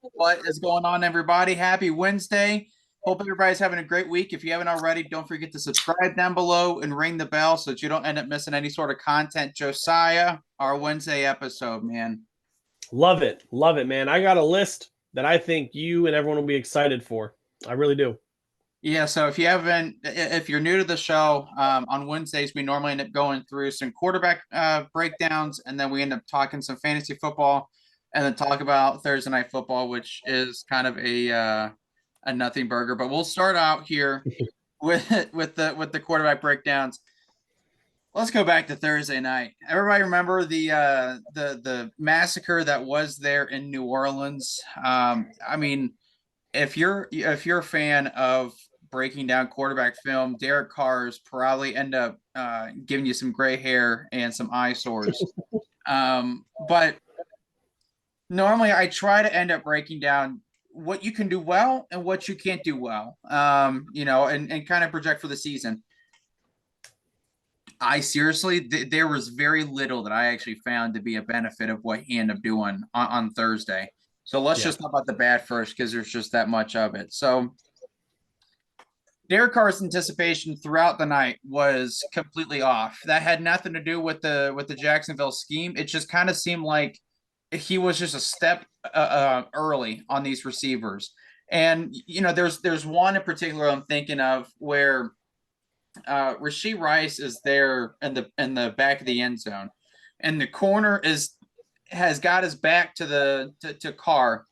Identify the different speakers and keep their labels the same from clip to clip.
Speaker 1: What is going on, everybody? Happy Wednesday. Hope everybody's having a great week. If you haven't already, don't forget to subscribe down below and ring the bell so that you don't end up missing any sort of content. Josiah, our Wednesday episode, man.
Speaker 2: Love it. Love it, man. I got a list that I think you and everyone will be excited for. I really do.
Speaker 1: Yeah, so if you're new to the show, on Wednesdays, we normally end up going through some quarterback breakdowns, and then we end up talking some fantasy football, and then talk about Thursday night football, which is kind of a nothing burger. But we'll start out here with the quarterback breakdowns. Let's go back to Thursday night. Everybody remember the massacre that was there in New Orleans? I mean, if you're a fan of breaking down quarterback film, Derek Carr's probably end up giving you some gray hair and some eyesores. But normally I try to end up breaking down what you can do well and what you can't do well, and kind of project for the season. I seriously, there was very little that I actually found to be a benefit of what he ended up doing on Thursday. So let's just talk about the bad first because there's just that much of it. So Derek Carr's anticipation throughout the night was completely off. That had nothing to do with the Jacksonville scheme. It just kind of seemed like he was just a step early on these receivers. And there's one in particular I'm thinking of where Rashee Rice is there in the back of the end zone, and the corner has got his back to Carr.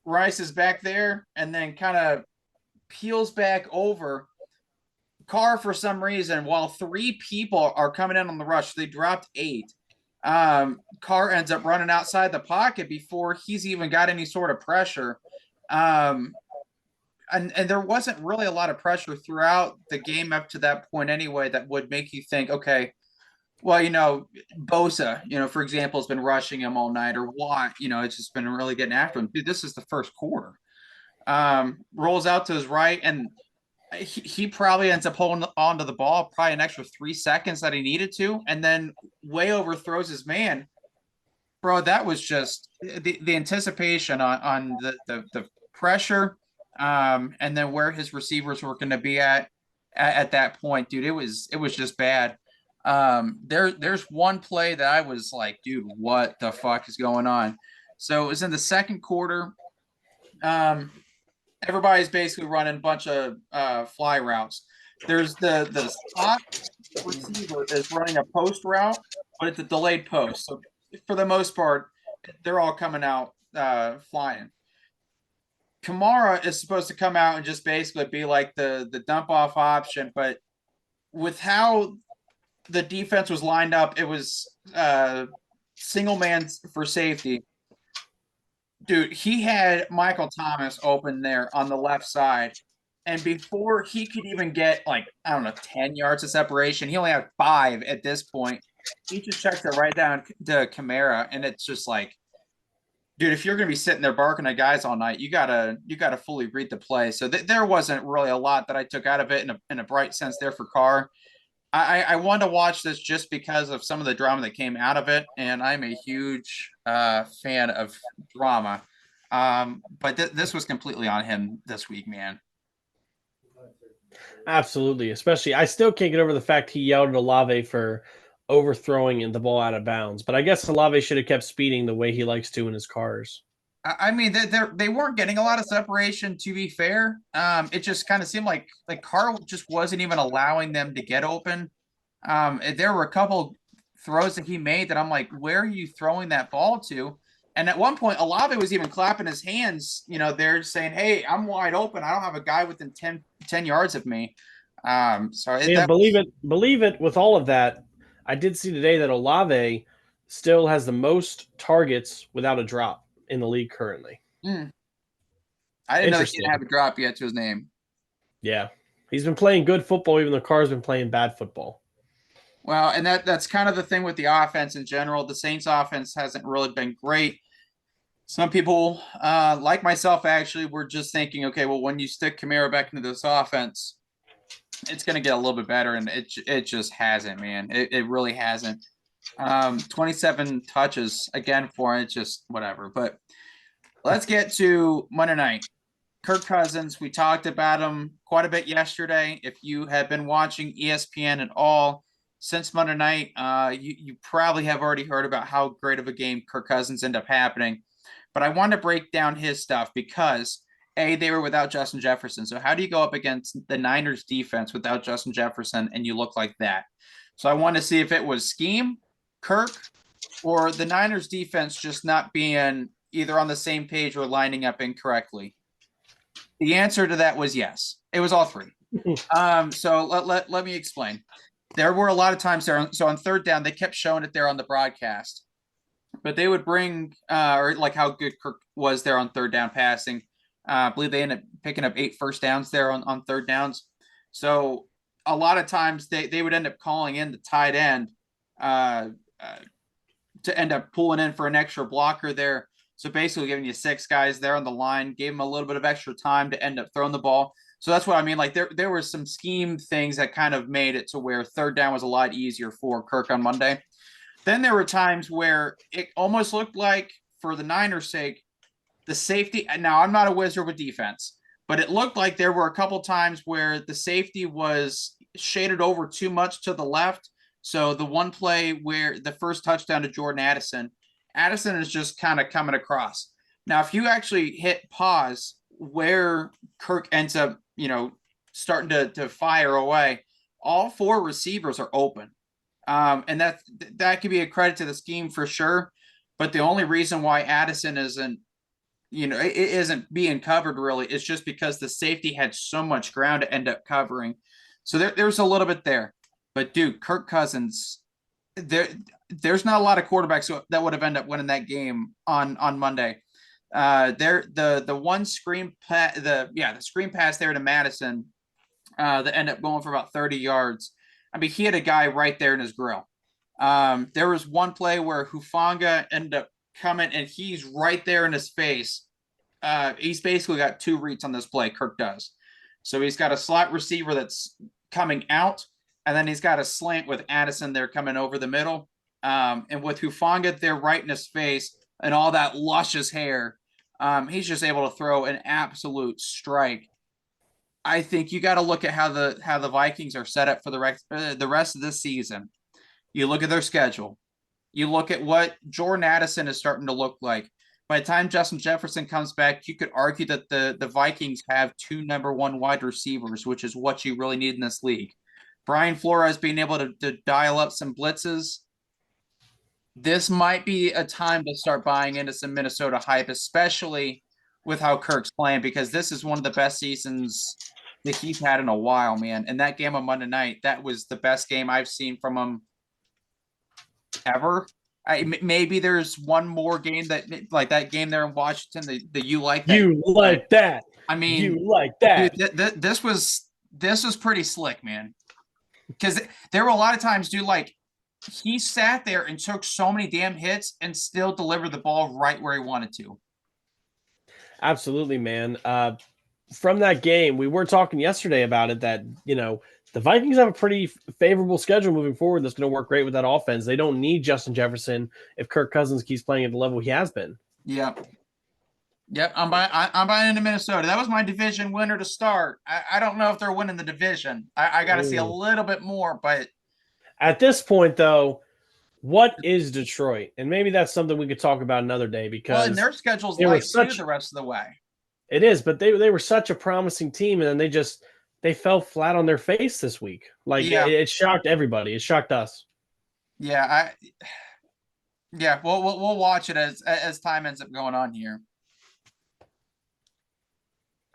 Speaker 1: Rice is back there, and then kind of peels back over. Carr, for some reason, while three people are coming in on the rush, they dropped 8. Carr ends up running outside the pocket before he's even got any sort of pressure. And there wasn't really a lot of pressure throughout the game up to that point anyway that would make you think, okay, well, Bosa, for example, has been rushing him all night, or Watt, it's just been really getting after him. Dude, this is the first quarter. Rolls out to his right, and he probably ends up holding onto the ball probably an extra 3 seconds that he needed to, and then way overthrows his man. Bro, that was just the anticipation on the pressure, and then where his receivers were going to be at that point, dude. It was just bad. There's one play that I was like, dude, what the fuck is going on? So it was in the second quarter. Everybody's basically running a bunch of fly routes. There's the slot receiver is running a post route, but it's a delayed post. So for the most part, they're all coming out flying. Kamara is supposed to come out and just basically be like the dump off option, but with how the defense was lined up, it was single man for safety. Dude, he had Michael Thomas open there on the left side. And before he could even get, 10 yards of separation, he only had 5 at this point. He just checked it right down to Kamara. And it's just like, dude, if you're going to be sitting there barking at guys all night, you gotta fully read the play. So there wasn't really a lot that I took out of it in a bright sense there for Carr. I wanted to watch this just because of some of the drama that came out of it, and I'm a huge fan of drama. But this was completely on him this week, man.
Speaker 2: Absolutely. Especially, I still can't get over the fact he yelled at Olave for overthrowing the ball out of bounds. But I guess Olave should have kept speeding the way he likes to in his cars.
Speaker 1: I mean, they weren't getting a lot of separation, to be fair. It just kind of seemed like Carr just wasn't even allowing them to get open. There were a couple throws that he made that I'm like, where are you throwing that ball to? And at one point, Olave was even clapping his hands, they're saying, hey, I'm wide open. I don't have a guy within 10 yards of me.
Speaker 2: And believe it, with all of that, I did see today that Olave still has the most targets without a drop in the league currently.
Speaker 1: I didn't know he didn't have a drop yet to his name.
Speaker 2: Yeah. He's been playing good football, even though Carr's been playing bad football.
Speaker 1: Well, and that's kind of the thing with the offense in general. The Saints offense hasn't really been great. Some people, like myself, actually, were just thinking, okay, well, when you stick Kamara back into this offense, it's going to get a little bit better, and it just hasn't, man. It really hasn't. 27 touches again for it, just whatever. But Let's get to Monday night. Kirk Cousins, we talked about him quite a bit yesterday. If you have been watching ESPN at all since Monday night, you probably have already heard about how great of a game Kirk Cousins ended up happening. But I want to break down his stuff because, A, they were without Justin Jefferson. So how do you go up against the Niners defense without Justin Jefferson and you look like that? So I want to see if it was scheme, Kirk, or the Niners defense just not being either on the same page or lining up incorrectly. The answer to that was yes. It was all three. So let me explain. There were a lot of times there. So on third down, they kept showing it there on the broadcast, but they would bring or like how good Kirk was there on third down passing. I believe they ended up picking up 8 first downs there on third downs. So a lot of times they would end up calling in the tight end to end up pulling in for an extra blocker there. So basically giving you 6 guys there on the line, gave them a little bit of extra time to end up throwing the ball. So that's what I mean. Like there were some scheme things that kind of made it to where third down was a lot easier for Kirk on Monday. Then there were times where it almost looked like, for the Niners' sake, the safety. Now, I'm not a wizard with defense, but it looked like there were a couple times where the safety was shaded over too much to the left. So the one play where the first touchdown to Jordan Addison is just kind of coming across. Now, if you actually hit pause where Kirk ends up, starting to fire away, all 4 receivers are open. And that could be a credit to the scheme for sure. But the only reason why Addison isn't being covered really is just because the safety had so much ground to end up covering. So there's a little bit there. But dude, Kirk Cousins, there's not a lot of quarterbacks that would have ended up winning that game on Monday. The one screen the screen pass there to Madison that ended up going for about 30 yards. I mean, he had a guy right there in his grill. There was one play where Hufanga ended up coming and he's right there in his face. He's basically got 2 reads on this play, Kirk does. So he's got a slot receiver that's coming out, and then he's got a slant with Addison there coming over the middle. And with Hufanga there right in his face and all that luscious hair, he's just able to throw an absolute strike. I think you got to look at how the Vikings are set up for the rest of this season. You look at their schedule. You look at what Jordan Addison is starting to look like. By the time Justin Jefferson comes back, you could argue that the Vikings have 2 number 1 wide receivers, which is what you really need in this league. Brian Flores being able to dial up some blitzes. This might be a time to start buying into some Minnesota hype, especially with how Kirk's playing, because this is one of the best seasons that he's had in a while, man. And that game on Monday night, that was the best game I've seen from him ever. Maybe there's one more game that, like that game there in Washington, that you like that.
Speaker 2: You like that.
Speaker 1: I mean,
Speaker 2: you like that.
Speaker 1: Dude, this was pretty slick, man. Because there were a lot of times, dude, like he sat there and took so many damn hits and still delivered the ball right where he wanted to.
Speaker 2: Absolutely, man. From that game, we were talking yesterday about it that, the Vikings have a pretty favorable schedule moving forward that's going to work great with that offense. They don't need Justin Jefferson if Kirk Cousins keeps playing at the level he has been.
Speaker 1: Yep. I'm buying into Minnesota. That was my division winner to start. I don't know if they're winning the division. I got to see a little bit more, but
Speaker 2: at this point, though, what is Detroit? And maybe that's something we could talk about another day, because
Speaker 1: and their schedule's light too the rest of the way.
Speaker 2: It is, but they were such a promising team, and then they fell flat on their face this week. Like it shocked everybody. It shocked us.
Speaker 1: Yeah, we'll watch it as time ends up going on here.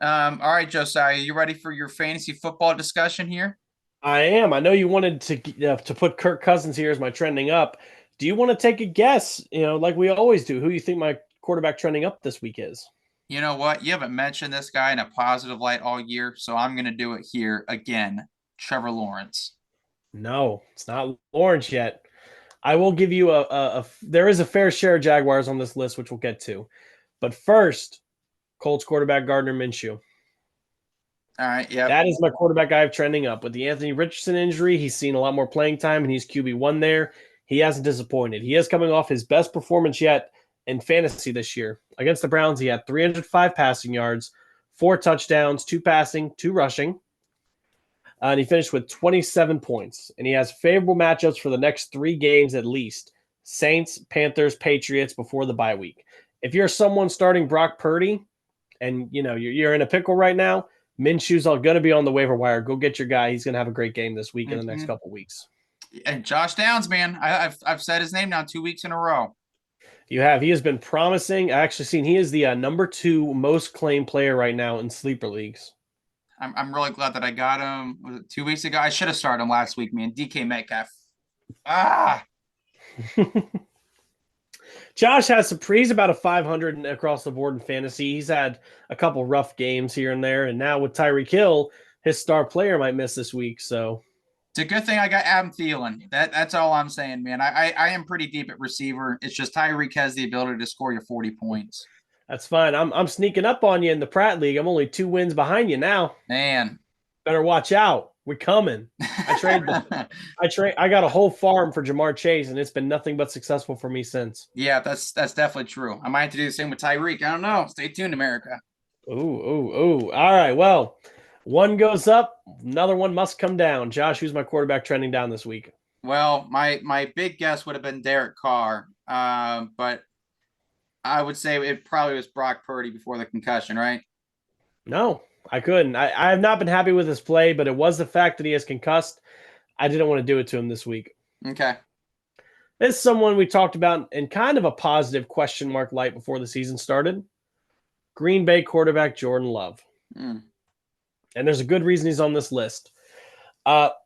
Speaker 1: All right, Josiah, you ready for your fantasy football discussion here? I
Speaker 2: am. I know you wanted to put Kirk Cousins here as my trending up. Do you want to take a guess, like we always do, who you think my quarterback trending up this week is?
Speaker 1: You know what? You haven't mentioned this guy in a positive light all year, so I'm going to do it here again. Trevor Lawrence.
Speaker 2: No, it's not Lawrence yet. I will give you there is a fair share of Jaguars on this list, which we'll get to. But first, Colts quarterback Gardner Minshew.
Speaker 1: All right, yeah.
Speaker 2: That is my quarterback I have trending up. With the Anthony Richardson injury, he's seen a lot more playing time, and he's QB1 there. He hasn't disappointed. He is coming off his best performance yet in fantasy this year. Against the Browns, he had 305 passing yards, 4 touchdowns, 2 passing, 2 rushing. And he finished with 27 points. And he has favorable matchups for the next 3 games at least. Saints, Panthers, Patriots before the bye week. If you're someone starting Brock Purdy and you're in a pickle right now, Minshew's going to be on the waiver wire. Go get your guy. He's going to have a great game this week in the next couple weeks.
Speaker 1: And Josh Downs, man, I've said his name now 2 weeks in a row.
Speaker 2: You have. He has been promising. I actually seen he is the number 2 most claimed player right now in sleeper leagues.
Speaker 1: I'm really glad that I got him. Was it 2 weeks ago? I should have started him last week, man. DK Metcalf.
Speaker 2: Josh has he's about a 500 across the board in fantasy. He's had a couple rough games here and there, and now with Tyreek Hill, his star player might miss this week. So
Speaker 1: it's a good thing I got Adam Thielen. That's all I'm saying, man. I am pretty deep at receiver. It's just Tyreek has the ability to score you 40 points.
Speaker 2: That's fine. I'm sneaking up on you in the Pratt League. I'm only 2 wins behind you now.
Speaker 1: Man,
Speaker 2: better watch out. We're coming. I got a whole farm for Jamar Chase, and it's been nothing but successful for me since.
Speaker 1: Yeah, that's definitely true. I might have to do the same with Tyreek. I don't know. Stay tuned, America.
Speaker 2: Ooh. All right. Well, one goes up, another one must come down. Josh, who's my quarterback trending down this week?
Speaker 1: Well, my big guess would have been Derek Carr, but I would say it probably was Brock Purdy before the concussion, right?
Speaker 2: No, I couldn't. I have not been happy with his play, but it was the fact that he is concussed. I didn't want to do it to him this week.
Speaker 1: Okay.
Speaker 2: This is someone we talked about in kind of a positive question mark light before the season started. Green Bay quarterback Jordan Love. And there's a good reason he's on this list.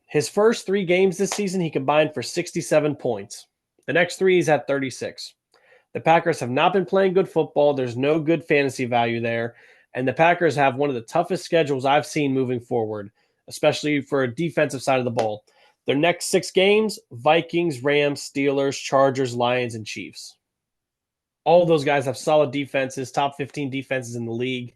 Speaker 2: His first 3 games this season, he combined for 67 points. The next 3, he's at 36. The Packers have not been playing good football. There's no good fantasy value there. And the Packers have one of the toughest schedules I've seen moving forward, especially for a defensive side of the ball. Their next 6 games, Vikings, Rams, Steelers, Chargers, Lions, and Chiefs. All of those guys have solid defenses, top 15 defenses in the league.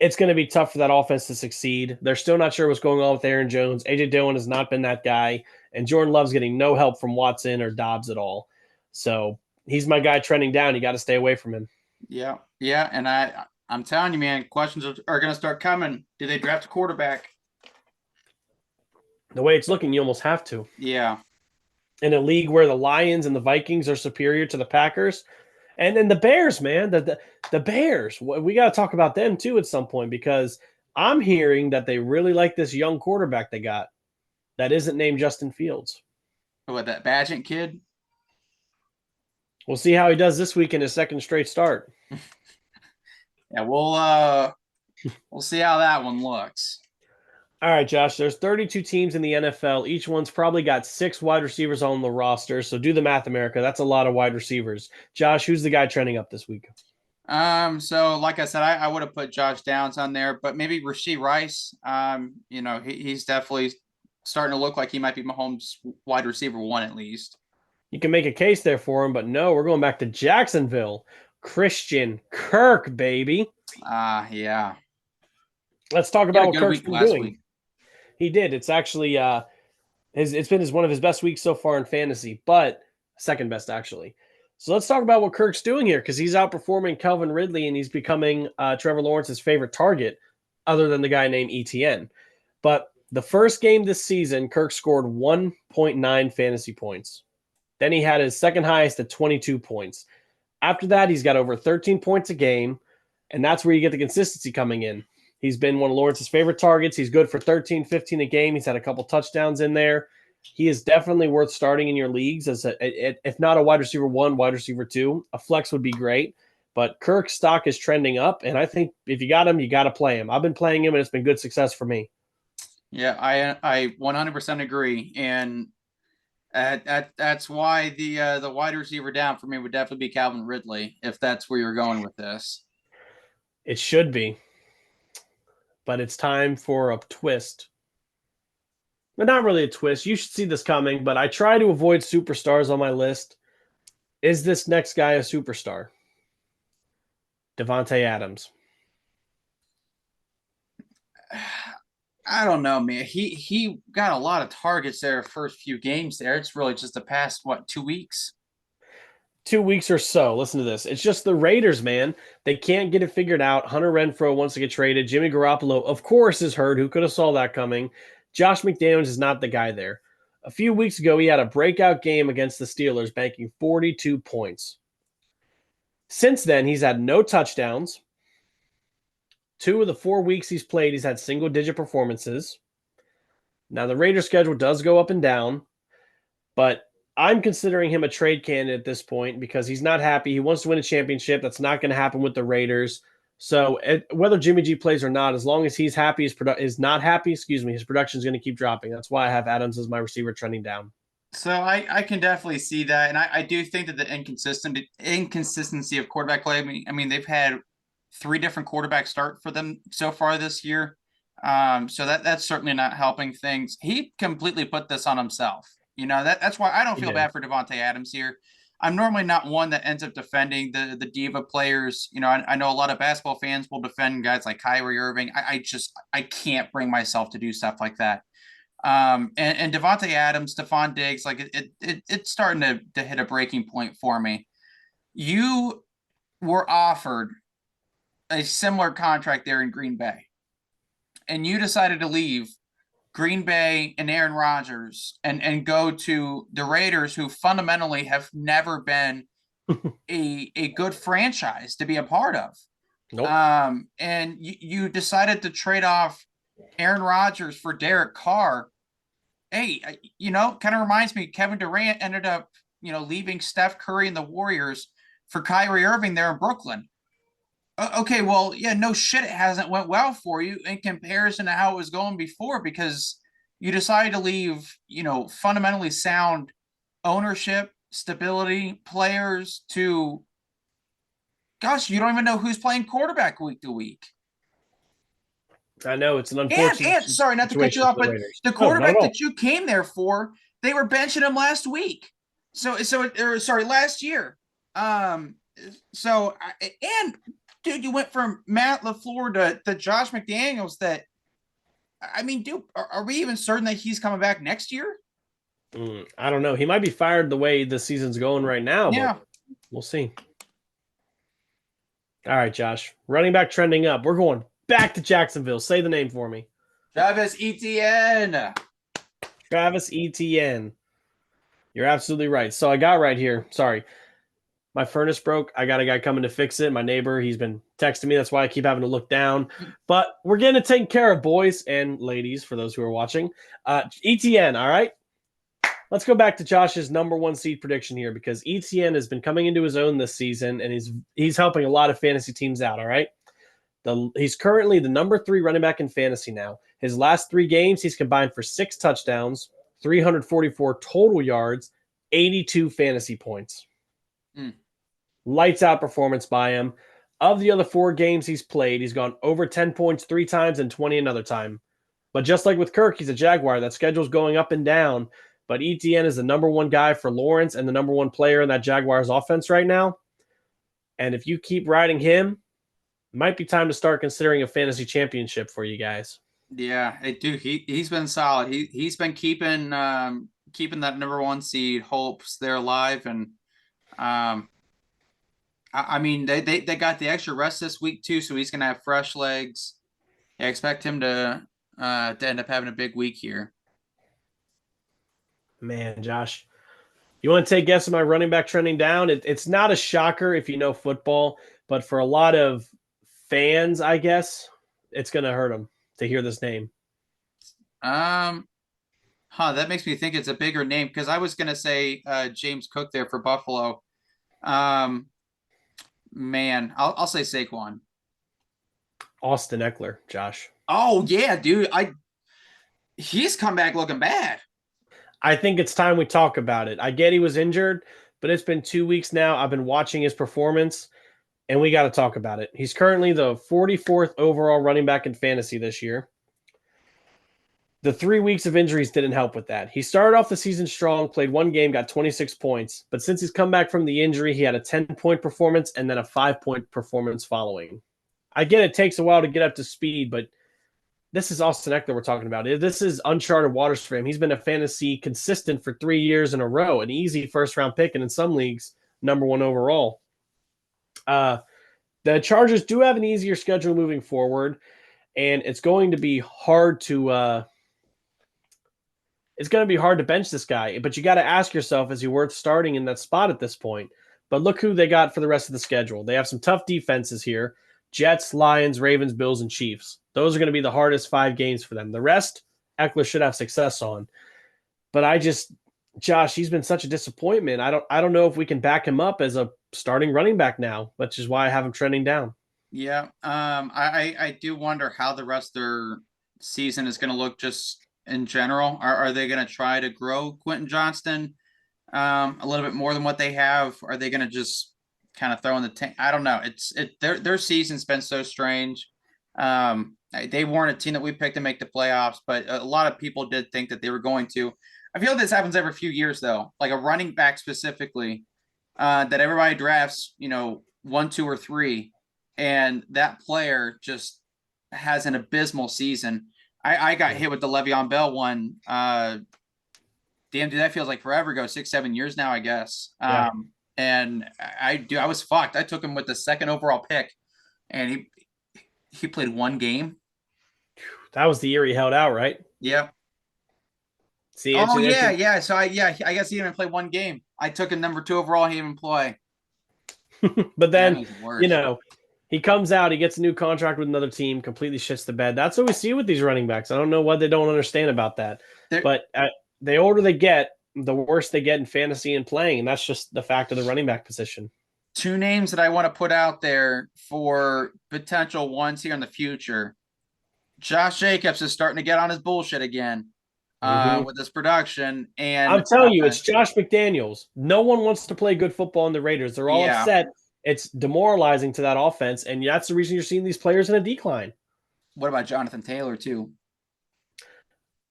Speaker 2: It's going to be tough for that offense to succeed. They're still not sure what's going on with Aaron Jones. A.J. Dillon has not been that guy, and Jordan Love's getting no help from Watson or Dobbs at all. So he's my guy trending down. You got to stay away from him.
Speaker 1: Yeah, and I'm telling you, man, questions are going to start coming. Do they draft a quarterback?
Speaker 2: The way it's looking, you almost have to.
Speaker 1: Yeah.
Speaker 2: In a league where the Lions and the Vikings are superior to the Packers, and then the Bears, man, the Bears, we got to talk about them too at some point, because I'm hearing that they really like this young quarterback they got that isn't named Justin Fields.
Speaker 1: What, that Badgett kid?
Speaker 2: We'll see how he does this week in his second straight start.
Speaker 1: Yeah, we'll see how that one looks.
Speaker 2: All right, Josh, there's 32 teams in the NFL. Each one's probably got 6 wide receivers on the roster. So do the math, America. That's a lot of wide receivers. Josh, who's the guy trending up this week?
Speaker 1: So like I said, I would have put Josh Downs on there, but maybe Rashee Rice. He's definitely starting to look like he might be Mahomes' wide receiver 1 at least.
Speaker 2: You can make a case there for him, but no, we're going back to Jacksonville. Christian Kirk, baby.
Speaker 1: Yeah.
Speaker 2: Let's talk about what Kirk's been doing.
Speaker 1: Week.
Speaker 2: He did. It's actually it's been one of his best weeks so far in fantasy, but second best actually. So let's talk about what Kirk's doing here, because he's outperforming Calvin Ridley and he's becoming Trevor Lawrence's favorite target, other than the guy named ETN. But the first game this season, Kirk scored 1.9 fantasy points. Then he had his second highest at 22 points. After that, he's got over 13 points a game, and that's where you get the consistency coming in. He's been one of Lawrence's favorite targets. He's good for 13, 15 a game. He's had a couple touchdowns in there. He is definitely worth starting in your leagues as if not a wide receiver 1, wide receiver 2. A flex would be great, but Kirk's stock is trending up, and I think if you got him, you got to play him. I've been playing him, and it's been good success for me.
Speaker 1: Yeah, I 100% agree, and that's why the wide receiver down for me would definitely be Calvin Ridley, if that's where you're going with this.
Speaker 2: It should be. But it's time for a twist. But not really a twist. You should see this coming, but I try to avoid superstars on my list. Is this next guy a superstar? Devontae Adams.
Speaker 1: I don't know, man. He got a lot of targets there first few games there. It's really just the past, 2 weeks?
Speaker 2: 2 weeks or so. Listen to this. It's just the Raiders, man. They can't get it figured out. Hunter Renfrow wants to get traded. Jimmy Garoppolo, of course, is hurt. Who could have saw that coming? Josh McDaniels is not the guy there. A few weeks ago, he had a breakout game against the Steelers, banking 42 points. Since then, he's had no touchdowns. 2 of the 4 weeks he's played, he's had single-digit performances. Now, the Raiders' schedule does go up and down, but I'm considering him a trade candidate at this point because he's not happy. He wants to win a championship. That's not going to happen with the Raiders. So whether Jimmy G plays or not, as long as he's happy, his production is going to keep dropping. That's why I have Adams as my receiver trending down.
Speaker 1: So I can definitely see that, and I do think that the inconsistency of quarterback play. I mean they've had 3 different quarterbacks start for them so far this year. So that's certainly not helping things. He completely put this on himself. That's why I don't feel bad for Devontae Adams here. I'm normally not one that ends up defending the diva players. I know a lot of basketball fans will defend guys like Kyrie Irving. I can't bring myself to do stuff like that. And Devontae Adams, Stephon Diggs, like it's starting to hit a breaking point for me. You were offered a similar contract there in Green Bay, and you decided to leave Green Bay and Aaron Rodgers and go to the Raiders, who fundamentally have never been a good franchise to be a part of.
Speaker 2: Nope.
Speaker 1: And you decided to trade off Aaron Rodgers for Derek Carr. Hey, kind of reminds me, Kevin Durant ended up, leaving Steph Curry and the Warriors for Kyrie Irving there in Brooklyn. Okay, well, yeah, no shit, it hasn't went well for you in comparison to how it was going before, because you decided to leave, fundamentally sound ownership, stability, players to, gosh, you don't even know who's playing quarterback week to week.
Speaker 2: I know it's an unfortunate.
Speaker 1: And sorry, not to cut you off, but the quarterback that you came there for, they were benching him last week. Last year. Dude, you went from Matt LaFleur to Josh McDaniels. Are we even certain that he's coming back next year?
Speaker 2: I don't know. He might be fired the way the season's going right now.
Speaker 1: Yeah.
Speaker 2: But we'll see. All right, Josh. Running back trending up. We're going back to Jacksonville. Say the name for me.
Speaker 1: Travis Etienne.
Speaker 2: Travis Etienne. You're absolutely right. So I got right here. Sorry. My furnace broke. I got a guy coming to fix it. My neighbor, he's been texting me. That's why I keep having to look down. But we're getting it taken care of, boys and ladies, for those who are watching. Etienne, all right? Let's go back to Josh's number 1 seed prediction here, because Etienne has been coming into his own this season, and he's helping a lot of fantasy teams out, all right? He's currently the number 3 running back in fantasy now. His last 3 games, he's combined for 6 touchdowns, 344 total yards, 82 fantasy points. Lights out performance by him. Of the other 4 games he's played, he's gone over 10 points 3 times and 20 another time. But just like with Kirk, he's a Jaguar. That schedule's going up and down. But Etienne is the number 1 guy for Lawrence and the number 1 player in that Jaguars offense right now. And if you keep riding him, it might be time to start considering a fantasy championship for you guys.
Speaker 1: Yeah, he's been solid. He's been keeping that number 1 seed hopes they're alive. And they got the extra rest this week too, so he's gonna have fresh legs. I expect him to end up having a big week here.
Speaker 2: Man, Josh, you want to take a guess at my running back trending down? It's not a shocker if you know football, but for a lot of fans, I guess it's gonna hurt them to hear this name.
Speaker 1: That makes me think it's a bigger name, because I was gonna say James Cook there for Buffalo. Man, I'll say Saquon.
Speaker 2: Austin Ekeler, Josh.
Speaker 1: Oh yeah, dude. He's come back looking bad.
Speaker 2: I think it's time we talk about it. I get he was injured, but it's been 2 weeks now. I've been watching his performance, and we got to talk about it. He's currently the 44th overall running back in fantasy this year. The 3 weeks of injuries didn't help with that. He started off the season strong, played 1 game, got 26 points. But since he's come back from the injury, he had a 10-point performance and then a 5-point performance following. I get it takes a while to get up to speed, but this is Austin Ekeler we're talking about. This is uncharted waters for him. He's been a fantasy consistent for 3 years in a row, an easy first-round pick, and in some leagues, number 1 overall. The Chargers do have an easier schedule moving forward, and it's going to be hard to bench this guy. But you got to ask yourself, is he worth starting in that spot at this point? But look who they got for the rest of the schedule. They have some tough defenses here: Jets, Lions, Ravens, Bills, and Chiefs. Those are going to be the hardest 5 games for them. The rest, Ekeler should have success on. But Josh, he's been such a disappointment. I don't know if we can back him up as a starting running back now, which is why I have him trending down.
Speaker 1: Yeah. I do wonder how the rest of their season is going to look just in general. Are they going to try to grow Quentin Johnston a little bit more than what they have? Are they going to just kind of throw in the tank? I don't know. Their season's been so strange. They weren't a team that we picked to make the playoffs, but a lot of people did think that they were going to. I feel this happens every few years, though, like a running back specifically, that everybody drafts, 1, 2, or 3, and that player just has an abysmal season. I got hit with the Le'Veon Bell one. Damn, dude, that feels like forever ago, 6, 7 years now, I guess.
Speaker 2: Yeah.
Speaker 1: And I was fucked. I took him with the 2nd overall pick, and he played 1 game.
Speaker 2: That was the year he held out, right?
Speaker 1: Yep.
Speaker 2: See,
Speaker 1: yeah. So I guess he didn't even play 1 game. I took him number 2 overall. He didn't play.
Speaker 2: But then, he comes out, he gets a new contract with another team, completely shits the bed. That's what we see with these running backs. I don't know what they don't understand about that. But the older they get, the worse they get in fantasy and playing, and that's just the fact of the running back position.
Speaker 1: 2 names that I want to put out there for potential ones here in the future. Josh Jacobs is starting to get on his bullshit again. With this production, and
Speaker 2: I'm telling you, it's Josh McDaniels. No one wants to play good football in the Raiders. They're all upset. It's demoralizing to that offense, and that's the reason you're seeing these players in a decline.
Speaker 1: What about Jonathan Taylor too?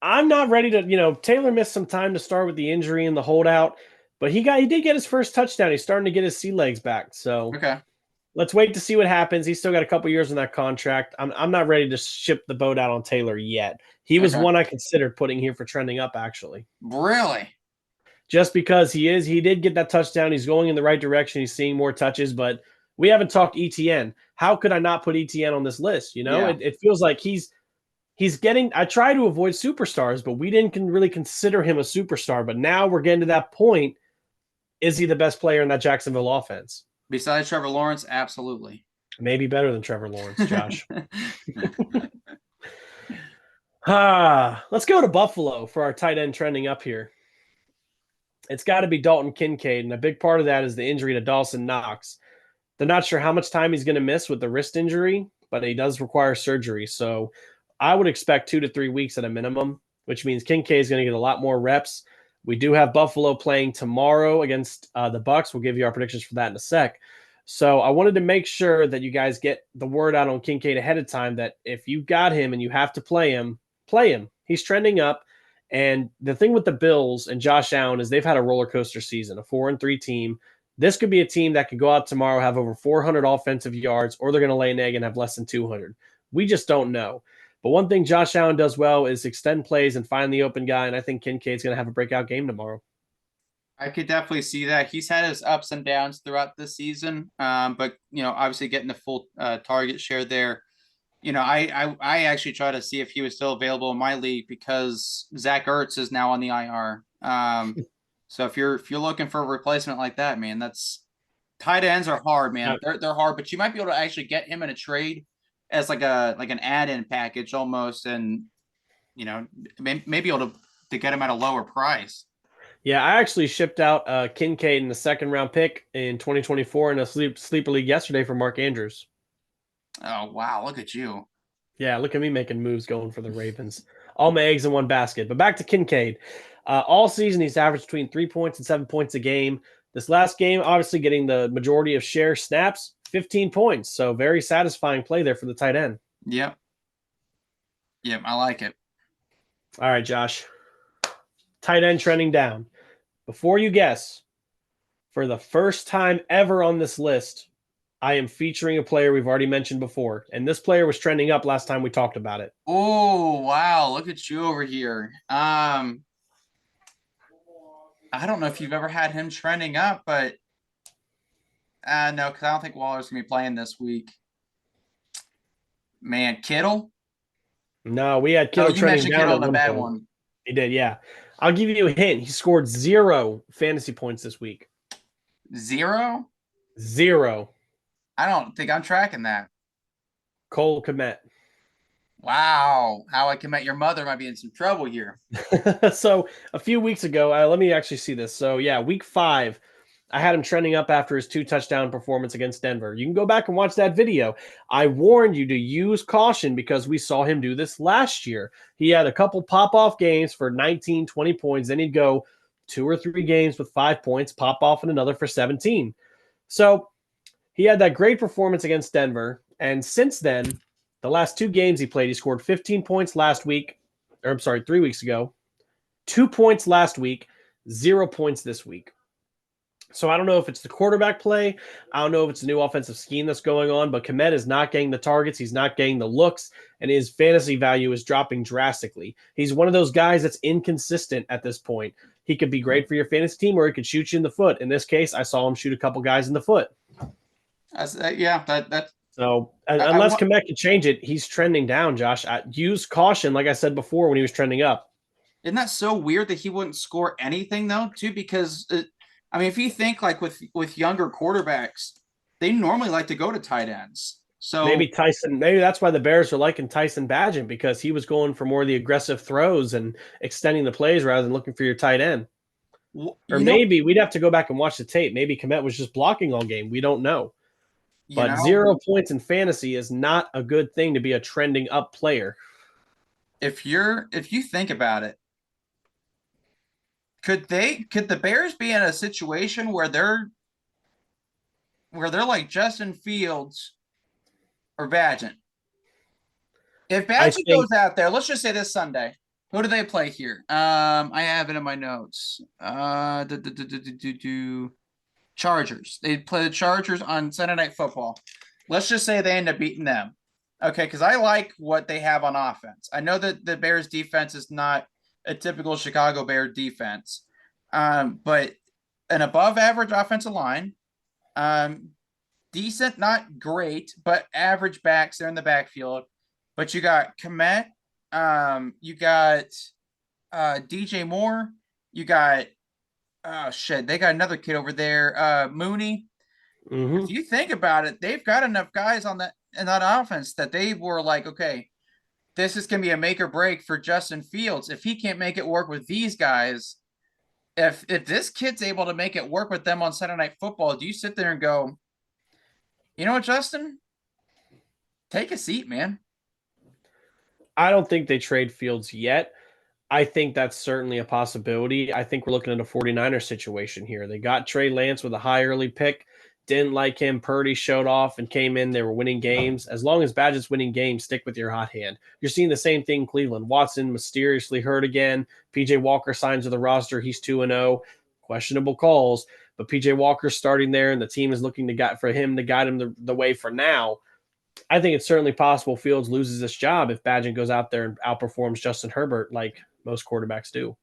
Speaker 2: I'm not ready to. Taylor missed some time to start with the injury and the holdout, but he did get his first touchdown. He's starting to get his sea legs back. So
Speaker 1: okay,
Speaker 2: let's wait to see what happens. He's still got a couple years on that contract. I'm not ready to ship the boat out on Taylor yet. He was one I considered putting here for trending up, actually.
Speaker 1: Really?
Speaker 2: Just because he did get that touchdown. He's going in the right direction. He's seeing more touches, but we haven't talked ETN. How could I not put ETN on this list? It feels like he's getting, I try to avoid superstars, but we didn't really consider him a superstar. But now we're getting to that point. Is he the best player in that Jacksonville offense?
Speaker 1: Besides Trevor Lawrence, absolutely.
Speaker 2: Maybe better than Trevor Lawrence, Josh. Let's go to Buffalo for our tight end trending up here. It's got to be Dalton Kincaid, and a big part of that is the injury to Dawson Knox. They're not sure how much time he's going to miss with the wrist injury, but he does require surgery. So I would expect 2 to 3 weeks at a minimum, which means Kincaid is going to get a lot more reps. We do have Buffalo playing tomorrow against the Bucs. We'll give you our predictions for that in a sec. So I wanted to make sure that you guys get the word out on Kincaid ahead of time that if you got him and you have to play him. He's trending up. And the thing with the Bills and Josh Allen is they've had a roller coaster season, a 4-3 team. This could be a team that could go out tomorrow, have over 400 offensive yards, or they're going to lay an egg and have less than 200. We just don't know. But one thing Josh Allen does well is extend plays and find the open guy, and I think Kincaid's going to have a breakout game tomorrow.
Speaker 1: I could definitely see that. He's had his ups and downs throughout the season, but obviously getting the full target share there. I actually try to see if he was still available in my league because Zach Ertz is now on the IR. So if you're looking for a replacement like that, man, that's tight ends are hard, man. They're hard, but you might be able to actually get him in a trade as like an add-in package almost, and maybe able to get him at a lower price.
Speaker 2: Yeah, I actually shipped out Kincaid in the 2nd round pick in 2024 in a sleeper league yesterday for Mark Andrews.
Speaker 1: Oh, wow. Look at you.
Speaker 2: Yeah, look at me making moves going for the Ravens. All my eggs in one basket. But back to Kincaid. All season, he's averaged between 3 points and 7 points a game. This last game, obviously getting the majority of share snaps, 15 points. So very satisfying play there for the tight end.
Speaker 1: Yep, I like it.
Speaker 2: All right, Josh. Tight end trending down. Before you guess, for the first time ever on this list, I am featuring a player we've already mentioned before, and this player was trending up last time we talked about it.
Speaker 1: Oh, wow. Look at you over here. I don't know if you've ever had him trending up, but No, because I don't think Waller's gonna be playing this week. Man, Kittle.
Speaker 2: No, we had
Speaker 1: Oh,
Speaker 2: Kittle
Speaker 1: you
Speaker 2: trending
Speaker 1: mentioned
Speaker 2: down
Speaker 1: Kittle
Speaker 2: at
Speaker 1: in a
Speaker 2: one
Speaker 1: bad
Speaker 2: point.
Speaker 1: one.
Speaker 2: He did, yeah. I'll give you a hint. He scored 0 fantasy points this week.
Speaker 1: 0?
Speaker 2: 0.
Speaker 1: I don't think I'm tracking that.
Speaker 2: Cole Kmet.
Speaker 1: Wow, How I Can Met Your Mother might be in some trouble here.
Speaker 2: So a few weeks ago, let me actually see this. So yeah, week 5, I had him trending up after his 2-touchdown performance against Denver. You can go back and watch that video. I warned you to use caution because we saw him do this last year. He had a couple pop-off games for 19, 20 points. Then he'd go 2 or 3 games with 5 points, pop off in another for 17. So he had that great performance against Denver. And since then, the last 2 games he played, he scored 15 points last week. Or I'm sorry, 3 weeks ago. 2 points last week, 0 points this week. So I don't know if it's the quarterback play. I don't know if it's the new offensive scheme that's going on, but Kmet is not getting the targets. He's not getting the looks, and his fantasy value is dropping drastically. He's one of those guys that's inconsistent at this point. He could be great for your fantasy team, or he could shoot you in the foot. In this case, I saw him shoot a couple guys in the foot.
Speaker 1: Yeah, that.
Speaker 2: So unless Kmet can change it, he's trending down, Josh. Use caution, like I said before, when he was trending up.
Speaker 1: Isn't that so weird that he wouldn't score anything though, too? Because I mean, if you think like with younger quarterbacks, they normally like to go to tight ends. So
Speaker 2: maybe that's why the Bears are liking Tyson Bagent, because he was going for more of the aggressive throws and extending the plays rather than looking for your tight end. Or maybe we'd have to go back and watch the tape. Maybe Kmet was just blocking all game. We don't know. But 0 points in fantasy is not a good thing to be a trending up player.
Speaker 1: If you think about it, could the Bears be in a situation where they're like Justin Fields or Bagent? If Bagent goes out there, let's just say this Sunday, who do they play here? I have it in my notes. Chargers. They play the Chargers on Sunday Night Football. Let's just say they end up beating them. Okay, because I like what they have on offense. I know that the Bears defense is not a typical Chicago Bear defense, but an above average offensive line, decent, not great, but average backs there in the backfield. But you got Kmet, you got DJ Moore, you got they got another kid over there, Mooney.
Speaker 2: Mm-hmm.
Speaker 1: If you think about it, they've got enough guys in that offense that they were like, okay, this is gonna be a make or break for Justin Fields. If he can't make it work with these guys, if this kid's able to make it work with them on Saturday Night Football, do you sit there and go, you know what, Justin? Take a seat, man.
Speaker 2: I don't think they trade Fields yet. I think that's certainly a possibility. I think we're looking at a 49er situation here. They got Trey Lance with a high early pick. Didn't like him. Purdy showed off and came in. They were winning games. As long as Badgett's winning games, stick with your hot hand. You're seeing the same thing in Cleveland. Watson mysteriously hurt again. PJ Walker signs to the roster. He's 2-0. Questionable calls. But PJ Walker's starting there, and the team is looking for him to guide him the way for now. I think it's certainly possible Fields loses this job if Badgett goes out there and outperforms Justin Herbert like most quarterbacks do.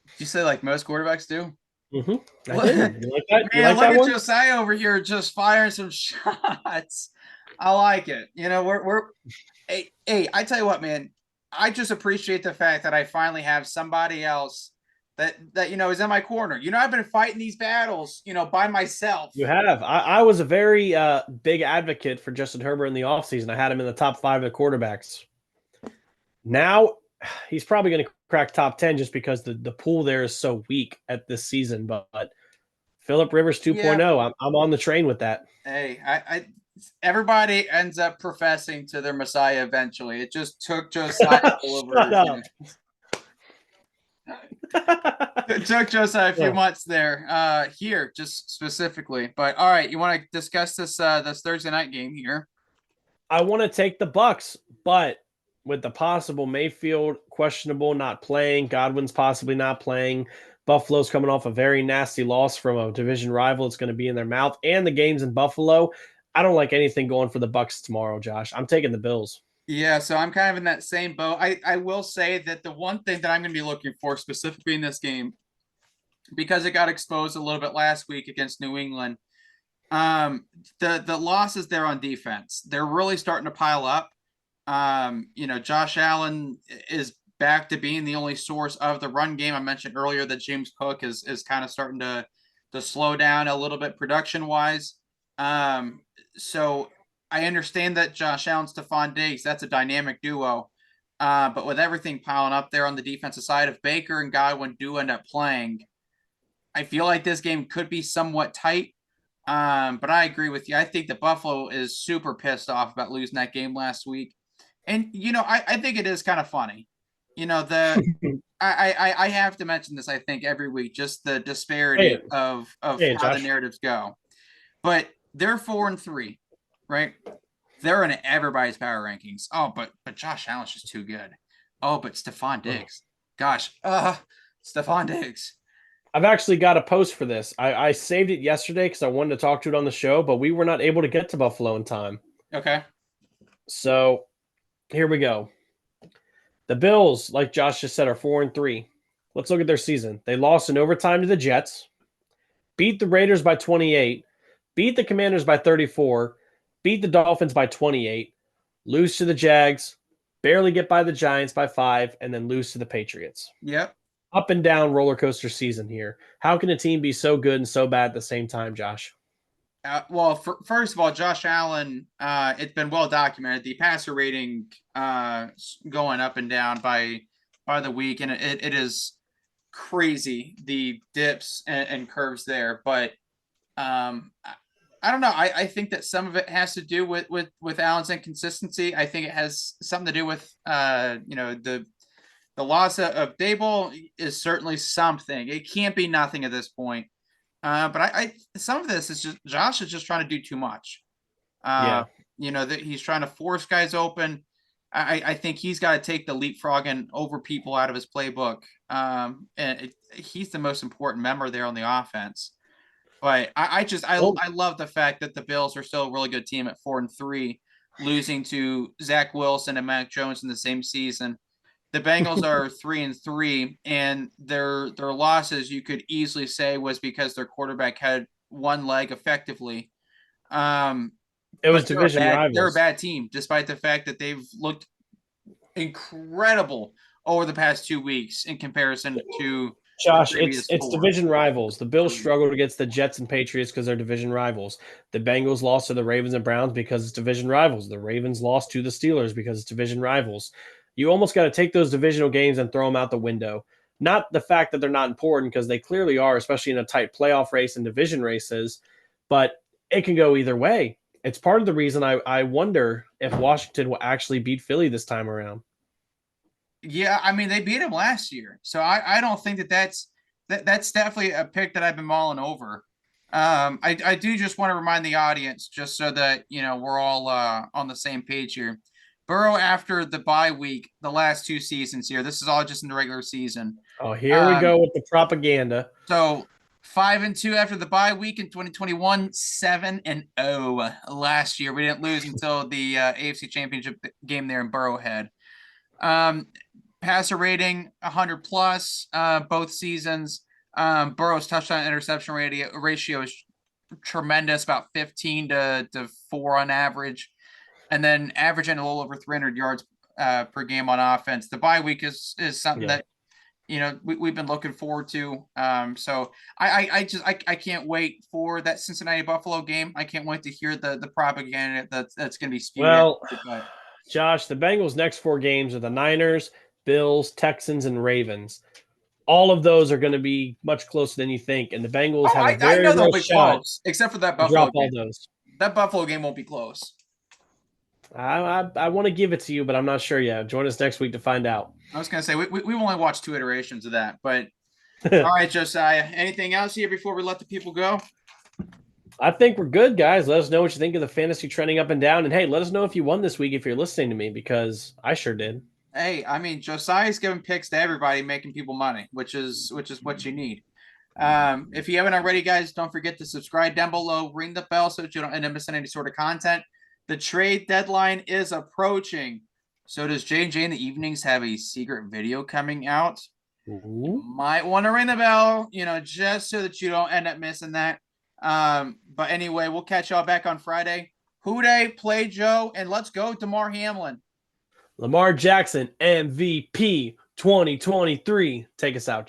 Speaker 1: Did you say like most quarterbacks do?
Speaker 2: Mm-hmm. I did. You like that?
Speaker 1: Man,
Speaker 2: you like
Speaker 1: look
Speaker 2: that
Speaker 1: at
Speaker 2: one?
Speaker 1: Josiah over here just firing some shots. I like it. You know, we're hey, I tell you what, man. I just appreciate the fact that I finally have somebody else that you know is in my corner. You know, I've been fighting these battles, you know, by myself.
Speaker 2: You have. I was a very big advocate for Justin Herbert in the offseason. I had him in the top 5 of the quarterbacks. Now he's probably going to crack top 10 just because the pool there is so weak at this season. But Phillip Rivers 2.0, yeah. I'm on the train with that.
Speaker 1: Hey, everybody ends up professing to their Messiah eventually. It just took Josiah over. It took Josiah a few months there, here just specifically. But all right, you want to discuss this Thursday night game here?
Speaker 2: I want to take the Bucs, but with the possible Mayfield questionable, not playing, Godwin's possibly not playing, Buffalo's coming off a very nasty loss from a division rival. It's going to be in their mouth, and the game's in Buffalo. I don't like anything going for the Bucs tomorrow, Josh. I'm taking the Bills.
Speaker 1: Yeah, so I'm kind of in that same boat. I will say that the one thing that I'm going to be looking for specifically in this game, because it got exposed a little bit last week against New England, The losses there on defense, they're really starting to pile up. Josh Allen is back to being the only source of the run game. I mentioned earlier that James Cook is kind of starting to slow down a little bit production wise. So I understand that Josh Allen, Stephon Diggs, that's a dynamic duo. But with everything piling up there on the defensive side, if Baker and Godwin do end up playing, I feel like this game could be somewhat tight. But I agree with you. I think that Buffalo is super pissed off about losing that game last week. And I think it is kind of funny. I have to mention this, I think, every week, just the disparity of how the narratives go. But they're 4-3, right? They're in everybody's power rankings. Oh, but Josh Allen's just too good. Oh, but Stephon Diggs. Gosh, Stephon Diggs.
Speaker 2: I've actually got a post for this. I saved it yesterday because I wanted to talk to it on the show, but we were not able to get to Buffalo in time.
Speaker 1: Okay.
Speaker 2: So here we go. The Bills, like Josh just said, are 4-3. Let's look at their season. They lost in overtime to the Jets, beat the Raiders by 28, beat the Commanders by 34, beat the Dolphins by 28, lose to the Jags, barely get by the Giants by 5, and then lose to the Patriots.
Speaker 1: Yep.
Speaker 2: Up and down roller coaster season here. How can a team be so good and so bad at the same time, Josh?
Speaker 1: First of all, Josh Allen, it's been well documented. The passer rating going up and down by the week, and it is crazy, the dips and curves there. But I don't know. I think that some of it has to do with Allen's inconsistency. I think it has something to do with the loss of Dable is certainly something. It can't be nothing at this point. But I some of this is just Josh is just trying to do too much. That he's trying to force guys open. I think he's got to take the leapfrogging over people out of his playbook. He's the most important member there on the offense. But I love the fact that the Bills are still a really good team at 4-3, losing to Zach Wilson and Mac Jones in the same season. The Bengals are 3-3, and their losses you could easily say was because their quarterback had one leg effectively.
Speaker 2: It was division rivals.
Speaker 1: They're a bad team, despite the fact that they've looked incredible over the past 2 weeks in comparison to
Speaker 2: Josh. It's division rivals. The Bills struggled against the Jets and Patriots because they're division rivals. The Bengals lost to the Ravens and Browns because it's division rivals. The Ravens lost to the Steelers because it's division rivals. You almost got to take those divisional games and throw them out the window. Not the fact that they're not important, because they clearly are, especially in a tight playoff race and division races, but it can go either way. It's part of the reason I wonder if Washington will actually beat Philly this time around.
Speaker 1: Yeah, I mean, they beat him last year, so I don't think that's definitely a pick that I've been mulling over. I do just want to remind the audience, just so that we're all on the same page here. Burrow, after the bye week, the last 2 seasons here, this is all just in the regular season.
Speaker 2: Oh, here we go with the propaganda.
Speaker 1: So 5-2 after the bye week in 2021, 7-0 last year. We didn't lose until the AFC Championship game there in Burrowhead. Passer rating 100 plus both seasons. Burrow's touchdown interception ratio is tremendous, about 15 to 4 on average. And then averaging a little over 300 yards per game on offense. The bye week is something that we've been looking forward to. So I can't wait for that Cincinnati Buffalo game. I can't wait to hear the propaganda that's going to be spewed.
Speaker 2: Well, Josh, the Bengals' next 4 games are the Niners, Bills, Texans, and Ravens. All of those are going to be much closer than you think, and the Bengals have a very real shot,
Speaker 1: close, except for that Buffalo
Speaker 2: drop
Speaker 1: game.
Speaker 2: All those.
Speaker 1: That Buffalo game won't be close.
Speaker 2: I want to give it to you, but I'm not sure yet. Join us next week to find out.
Speaker 1: I was going to say, we've only watched 2 iterations of that, but all right, Josiah, anything else here before we let the people go?
Speaker 2: I think we're good, guys. Let us know what you think of the fantasy trending up and down. And hey, let us know if you won this week if you're listening to me, because I sure did.
Speaker 1: Hey, I mean, Josiah's giving picks to everybody, making people money, which is what you need. If you haven't already, guys, don't forget to subscribe down below, ring the bell so that you don't end up missing any sort of content. The trade deadline is approaching. So does J&J in the evenings have a secret video coming out?
Speaker 2: Ooh.
Speaker 1: Might want to ring the bell, just so that you don't end up missing that. But anyway, we'll catch y'all back on Friday. Who Dey, play Joe, and let's go Damar Hamlin.
Speaker 2: Lamar Jackson, MVP 2023. Take us out.